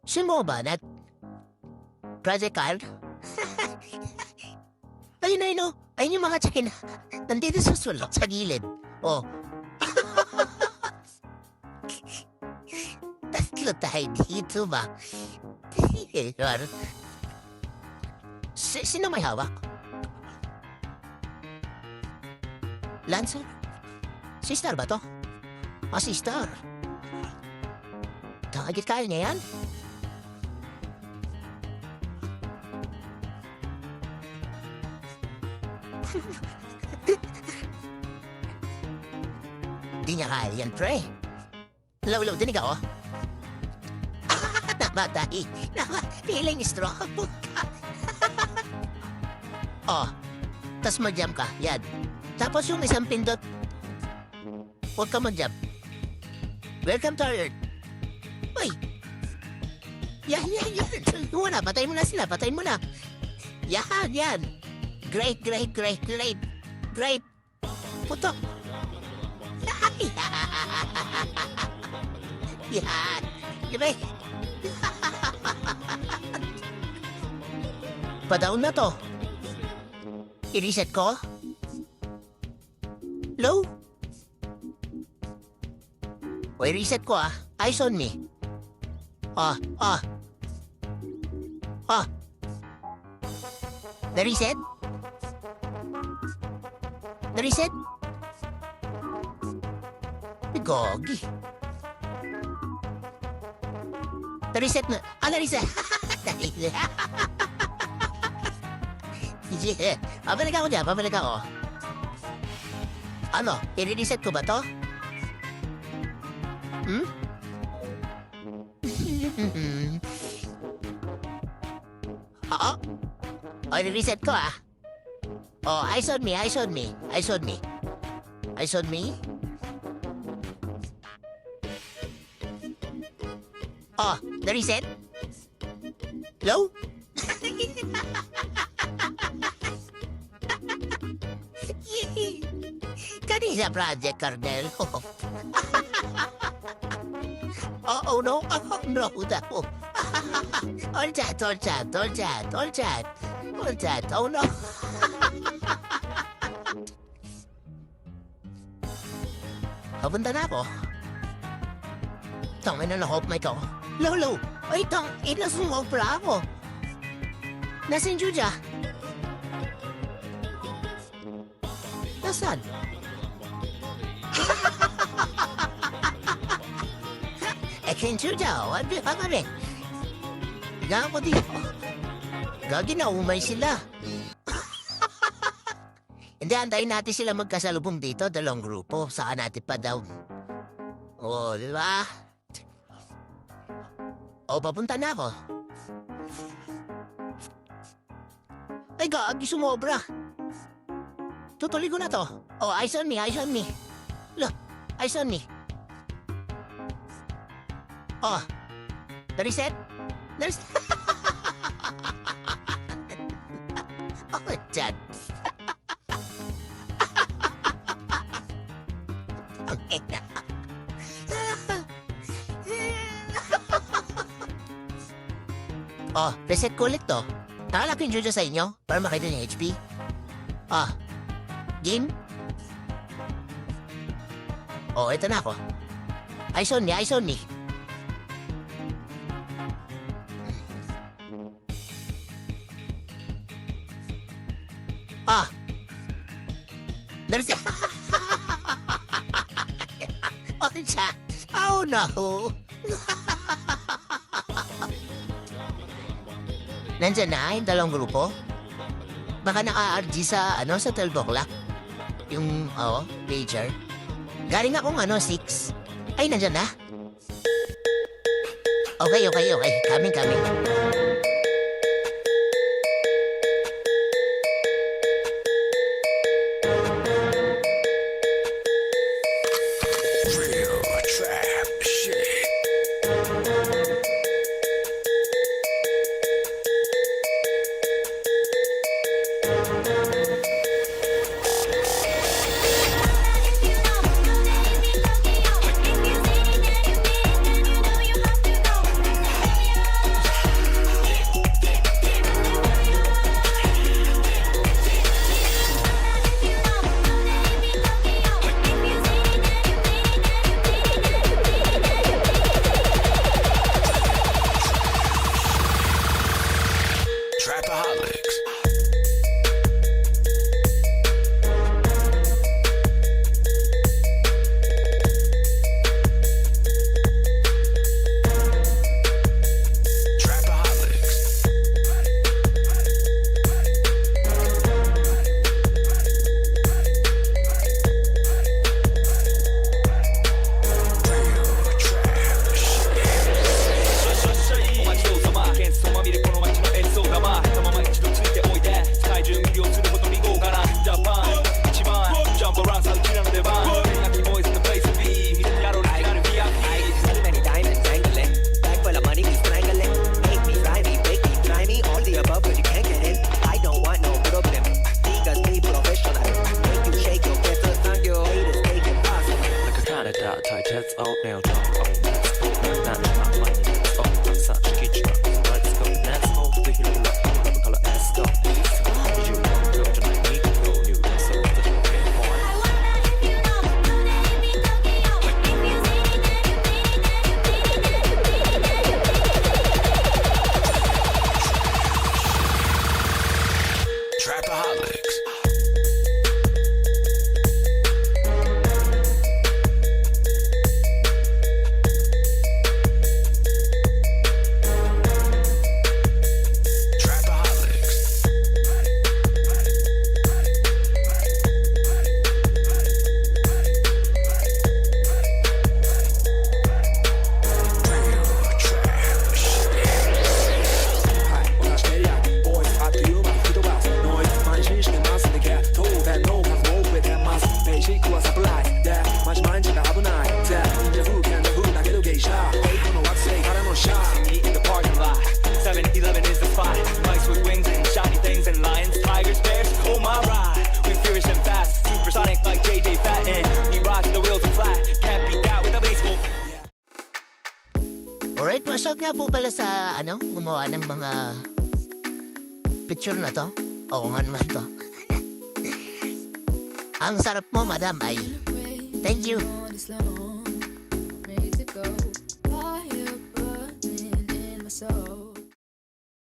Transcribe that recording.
Sumuba na. Project Card? Ayun, ayun, oh. Ayun yung mga China. Nandito sa sulok sa gilid. Oh. Tatlo tayo dito ba? Sino may hawak? Lancer? Si Star ba to? Ah, si Star. Kakagit kaya niya yan? Di niya kaya yan, pre. Law, dinig ako. Namatay. Feeling stroke. Oh, tas mag-jump ka. Yan. Tapos yung isang pindot, huwag ka mag-jump. Welcome to our Earth. Uy! Yan. Muna, patayin mo na sila. Patayin mo na. Yan. Great. Putok. Yan. Great. Padaon na to. I-reset ko? Low? O, i-reset ko ah. Eyes on me. Na-reset? Na-reset? Gogi. Na-reset na. Na-reset. Pabalik ako dyan. Ano? I-reset ko ba to? Oo. O, i-reset ko ah. Oh, eyes on me. Oh, na-reset? Low? Kanina Project Cardell. Oh no daw. All chat. Oh no. Papunta na ako. Tangin na hope may ko. Lolo, ay ina sumobra ako. Nasaan Juja? Nasaan? Kin Juja, wag di pa kami. Higa ako dito. Gagi na umay sila. Hindi, antayin natin sila magkasalubong dito, dalawang grupo. Saka natin pa daw. Oh, di ba? O, papunta na ako. Ay, gagi, sumobra. Tutuloy ko na to. Oh, eyes on me. Look, eyes on me. Oh, na-reset? Oh, dyan. Oh, reset ko ulit to. Nakalap yung Jojo sa inyo para makita niya HP. Ah, game? Oh, ito na ako. Eyes on me. Ah, there's oh, chat. Oh no. Nandyan na yung dalawang grupo. Baka naka-RG sa, sa 12 o'clock. Yung, pager. Galing akong 6. Ay, nandyan na. Okay. Coming. Real trap shit. Trapaholics. Trapaholics. Real trap shit. はい同じエリアボーイあっという間フィードバスノイ毎日してますでけ当然の数も増えてますベーシックはサプライズでマジ毎日が危ないぜ忍者風剣の風だけど芸者ヘイトの惑星からのシャー Meet in the parking lot. 7-Eleven is the spot. Mice with wings and shiny things and lions, tigers, bears. Oh my ride. We're furious and fast. Supersonic like JJ Fatten. We rock the wheels are flat. Can't beat that with a baseball. Alright, masok nga po pala sa, gumawa ng mga picture na to. Oo nga naman to. Ang sarap mo, madam, ay. Thank you.